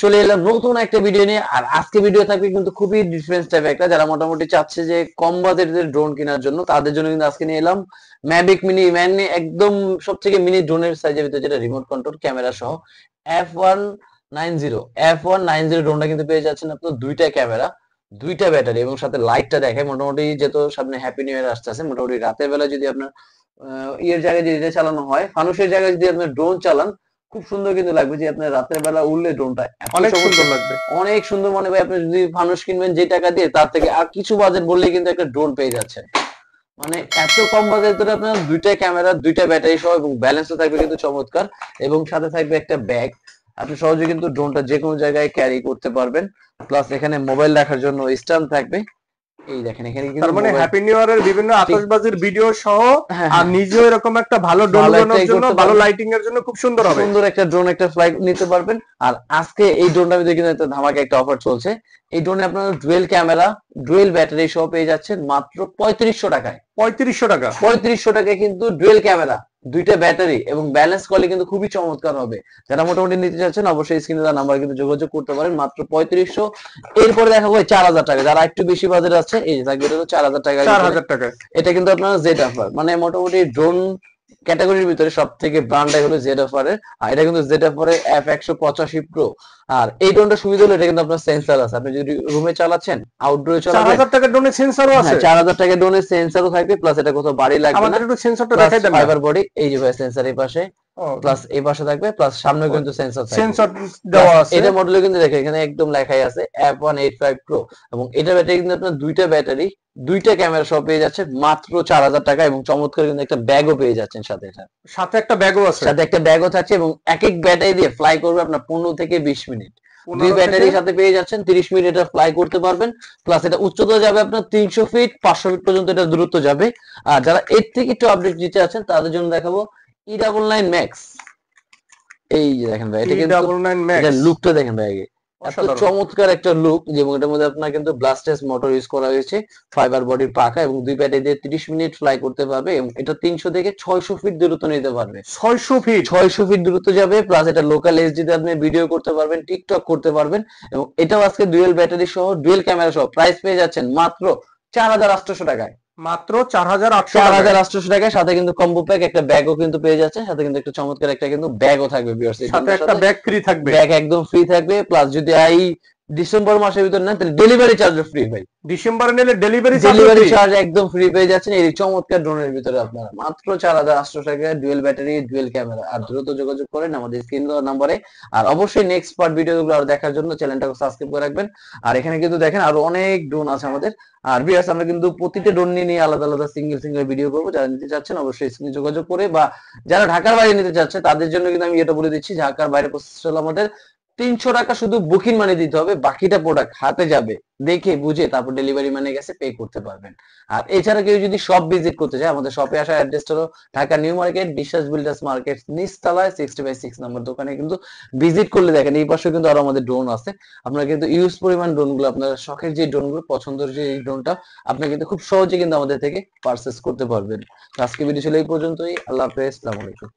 চলে এলাম নতুন একটা ভিডিও নিয়ে। আর আজকে ভিডিও থাকবে কিন্তু খুবই ডিফারেন্স টাইপ একটা, যারা মোটামুটি চাচ্ছে যে কম বাজেটের ড্রোন কেনার জন্য, তাদের জন্য কিন্তু আজকে নিয়ে এলাম ম্যাভিক মিনি মানে একদম সব থেকে মিনি ড্রোনের সাইজের ভিতরে, যেটা রিমোট কন্ট্রোল ক্যামেরা সহ F190 ড্রোনটা কিন্তু পেয়ে যাচ্ছেন আপনার দুইটা ক্যামেরা, দুইটা ব্যাটারি এবং সাথে লাইটটা দেখায়। মোটামুটি যেহেতু সামনে হ্যাপি নিউ ইয়ার আসতেছে, মোটামুটি রাতের বেলা যদি আপনার ইয়ের জায়গায় যদি এটা চালানো হয়, ফানুসের জায়গায় যদি আপনার ড্রোন চালান, খুব সুন্দর কিন্তু লাগবে। যে আপনার রাতের বেলা উড়লে ড্রোনটা অনেক সুন্দর লাগবে, অনেক সুন্দর। মনে ভাই আপনি যদি ফানুস কিনবেন যে টাকা দিয়ে, তার থেকে আর কিছু বাজেট বললেই কিন্তু একটা ড্রোন পেয়ে যাচ্ছেন। মানে এত কম বাজেটে আপনার দুইটা ক্যামেরা, দুইটা ব্যাটারি সহ, এবং ব্যালেন্সও থাকবে কিন্তু চমৎকার, এবং সাথে থাকবে একটা ব্যাগ। আপনি সহজে কিন্তু ড্রোনটা যে কোনো জায়গায় ক্যারি করতে পারবেন। প্লাস এখানে মোবাইল রাখার জন্য স্ট্যান্ড থাকবে। এই দেখেন এখানে কিন্তু তার মানে হ্যাপি নিউ ইয়ারের বিভিন্ন আতশবাজির ভিডিও সহ হ্যাঁ আর হ্যাঁ নিজেও এরকম একটা ভালো ড্রোন বানানোর জন্য, ভালো লাইটিং এর জন্য খুব সুন্দর হবে, সুন্দর একটা ড্রোন একটা ফ্লাইট নিতে পারবেন। আর আজকে এই ড্রোনটার ভিতরে কিন্তু একটা ধামাকা একটা অফার চলছে। এই ড্রোনে আপনারা ডুয়েল ক্যামেরা, ডুয়েল ব্যাটারি সহ পেয়ে যাচ্ছেন মাত্র 3500 টাকায়। 3500 টাকা? 3500 টাকায় কিন্তু ডুয়েল ক্যামেরা, দুইটা ব্যাটারি এবং ব্যালেন্স করলে কিন্তু খুবই চমৎকার হবে। যারা মোটামুটি নিতে চাচ্ছেন অবশ্যই স্ক্রিনে দেওয়া নাম্বার কিন্তু যোগাযোগ করতে পারেন, মাত্র 3500। এরপরে দেখাবো 4000 টাকা, যারা একটু বেশি বাজেট আছে এই যে থাকবে, এটা 4000 টাকা। 4000 টাকা এটা কিন্তু আপনার জেড অফার, মানে মোটামুটি ড্রোন ক্যাটাগরির ভিতরে সব থেকে ব্র্যান্ডটাই হলো জেড অফার এর। আর এটা কিন্তু জেড অফার এর F185 প্রো। আর এই ড্রোনটা সুবিধা হলো এটা কিন্তু আপনার সেন্সর আছে, আপনি যদি রুমে চালাচ্ছেন, আউটডোরে চালাবেন। 4000 টাকা ড্রোনের সেন্সরও আছে? 4000 টাকা ড্রোনের সেন্সরও থাকবে, প্লাস এটা কোথাও বাড়ি লাগবে না। আমাদের একটু সেন্সরটা দেখাই দেন না। ফাইবার বডি, এই যে ভাই সেন্সর এই পাশে, প্লাস এই পাশে থাকবে, প্লাস সামনে কিন্তু সেন্সর থাকবে। সেন্সর দেওয়া আছে। এটা মডেলে কিন্তু দেখেন এখানে একদম লেখাই আছে F185 প্রো। এবং এটা ব্যাটারি কিন্তু আপনার দুইটা ব্যাটারি, দুইটা ক্যামেরা সহ পেয়ে যাচ্ছে মাত্র 4000 টাকা, এবং চমৎকার কিন্তু একটা ব্যাগও পেয়ে যাচ্ছেন সাথে। সাথে একটা ব্যাগও আছে? সাথে একটা ব্যাগও থাকছে, এবং এক এক ব্যাটারি দিয়ে ফ্লাই করবে আপনার 15 থেকে 20 মিনিট। দুই ব্যাটারির সাথে পেয়ে যাচ্ছেন 30 মিনিট এটা ফ্লাই করতে পারবেন। প্লাস এটা উচ্চতা যাবে আপনার 300 ফিট, 500 ফিট পর্যন্ত এটা দূরত্ব যাবে। আর যারা এর থেকে একটু আপডেট দিতে আছেন তাদের জন্য দেখাবো E99 ম্যাক্স। এই যে দেখেন ভাই, এটা কিন্তু এটা লুকটা দেখেন ভাই, আগে এত চমৎকার একটা লুক। যেমন এটার মধ্যে আপনার কিন্তু ব্লাস্টেস মোটর ইউজ করা হয়েছে, ফাইবার বডির পাখা, এবং দুই ব্যাটারি দিয়ে 30 মিনিট ফ্লাই করতে পারবে। এবং এটা 300 থেকে 600 ফিট দূরত্ব নিতে পারবে। 600 ফিট দূরত্ব যাবে। প্লাস এটা লোকাল এইচডি তে আপনি ভিডিও করতে পারবেন, টিকটক করতে পারবেন। এবং এটাও আজকে ডুয়েল ব্যাটারি সহ, ডুয়েল ক্যামেরা সহ প্রাইস পেয়ে যাচ্ছেন মাত্র 4800 টাকায়। মাত্র 4800 টাকায়। সাথে কিন্তু কম্বো প্যাক একটা ব্যাগও কিন্তু পেয়ে যাচ্ছে, সাথে কিন্তু একটা চমৎকার একটা কিন্তু ব্যাগও থাকবে ভিউয়ার্স। সাথে একটা ব্যাগ ফ্রি থাকবে, ব্যাগ একদম ফ্রি থাকবে। প্লাস যদি এই ডিসেম্বর মাসের ভিতর নেন তাহলে ডেলিভারি চার্জও ফ্রি ভাই। ডিসেম্বরে নিলে ডেলিভারি চার্জ একদম ফ্রি পেয়ে যাচ্ছেন এই চমৎকার ড্রোনের ভিতরে আপনারা মাত্র 4800 টাকায়, ডুয়েল ব্যাটারি, ডুয়েল ক্যামেরা। আর দ্রুত যোগাযোগ করেন আমাদের স্ক্রিন দেওয়া নম্বরে। আর অবশ্যই নেক্সট পার্ট ভিডিওগুলো আর দেখার জন্য চ্যানেলটাকে সাবস্ক্রাইব করে রাখবেন। আর এখানে কিন্তু দেখেন আরো অনেক ড্রোন আছে আমাদের। আর ভিউয়ার্স আমরা কিন্তু প্রতিটা ড্রোন নিয়ে আলাদা আলাদা সিঙ্গেল ভিডিও করবো। যারা নিতে চাচ্ছেন অবশ্যই স্ক্রিনে যোগাযোগ করে, বা যারা ঢাকার বাইরে নিতে চাচ্ছে তাদের জন্য কিন্তু আমি এটা বলে দিচ্ছি, ঢাকার বাইরে পৌঁছতে হলে আমাদের 300 টাকা শুধু বুকিং মানি দিতে হবে, বাকিটা প্রোডাক্ট হাতে যাবে, দেখে বুঝে তারপর ডেলিভারি মানে গেছে পে করতে পারবেন। আর এছাড়া কেউ যদি শপ ভিজিট করতে চায়, আমাদের শপে আসার অ্যাড্রেসটা হলো ঢাকা নিউ মার্কেট, বিশ্বাস বিল্ডার্স মার্কেট নিচতলায় 60/6 নম্বর দোকানে কিন্তু ভিজিট করলে দেখেন এই পাশে কিন্তু আরো আমাদের ড্রোন আছে। আপনারা কিন্তু ইউজ পরিমাণ ড্রোনগুলো, আপনার শখের যে ড্রোনগুলো, পছন্দের যে ড্রোনটা, আপনি কিন্তু খুব সহজে কিন্তু আমাদের থেকে পারচেজ করতে পারবেন। আজকে ভিডিও ছিল এই পর্যন্তই। আল্লাহ হাফেজ, আসসালামু আলাইকুম।